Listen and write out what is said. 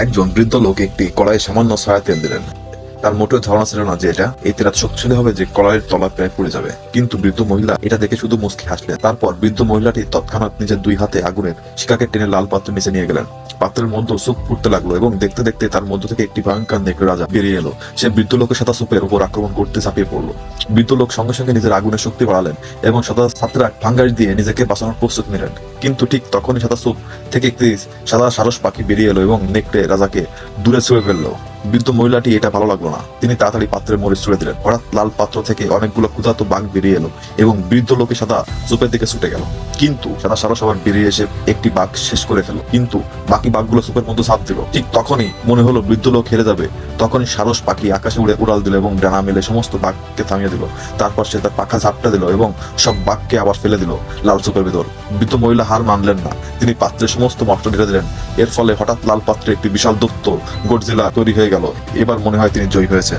একজন বৃদ্ধ লোক একটি কড়াইয়ে সামান্য সয়া তেল দিলেন। তার মোটেও ধারণা ছিল না যে এই তেল এত শক্তিশালী হবে যে কড়াইয়ের তলা প্রায় পড়ে যাবে। কিন্তু বৃদ্ধ মহিলা এটা দেখে শুধু মুচকি হাসলেন। তারপর বৃদ্ধ মহিলাটি তৎক্ষণাৎ নিজের দুই হাতে আগুনের শিখাকে টেনে লাল পাত্রের নিচে নিয়ে গেলেন। পাত্রের মধ্যে স্যুপ ফুটতে লাগলো এবং দেখতে দেখতে তার মধ্য থেকে একটি ভয়ঙ্কর নেকড়ে রাজা বেরিয়ে এলো। সে বৃদ্ধ লোকের সাদা স্যুপের উপর আক্রমণ করতে ঝাঁপিয়ে পড়লো। বৃদ্ধ লোক সঙ্গে সঙ্গে নিজের আগুনের শক্তি বাড়ালেন এবং সাদা ছাত্রা ভাঙ্গারি দিয়ে নিজেকে বাঁচানোর প্রস্তুত নিলেন। কিন্তু ঠিক তখনই সাদা স্যুপ থেকে একটি সাদা সারস পাখি বেরিয়ে এলো এবং নেকড়ে রাজাকে দূরে ছুঁড়ে ফেললো। বৃদ্ধ মহিলাটি এটা ভালো লাগলো না। তিনি তাড়াতাড়ি পাত্রের মরিচ ছুড়ে দিলেন। হঠাৎ লাল পাত্র থেকে অনেকগুলো ক্ষুধার্ত বাঘ বেরিয়ে এলো এবং বৃদ্ধ লোকে সাদা স্যুপের দিকে ছুটে গেল। কিন্তু সাদা সারস আবার বেরিয়ে এসে একটি বাঘ শেষ করে ফেলল। কিন্তু বাকি বাঘগুলো স্যুপের মধ্যে ঝাঁপ দিল। ঠিক তখনই মনে হলো বৃদ্ধ লোক হেরে যাবে। তখনই সারস পাখি আকাশে উড়ে উড়াল দিল এবং ডানা মেলে সমস্ত বাঘকে থামিয়ে দিল। তারপর সে তার পাখা ঝাপটা দিল এবং সব বাঘকে আবার ফেলে দিল লাল স্যুপের ভেতর। বৃদ্ধ মহিলা হার মানলেন না। তিনি পাত্রের সমস্ত মস্ত ঢেলে দিলেন। এর ফলে হঠাৎ লাল পাত্রে একটি বিশাল দত্ত গডজিলা তৈরি হয়ে গেল। এবার মনে হয় তিনি জয়ী হয়েছে।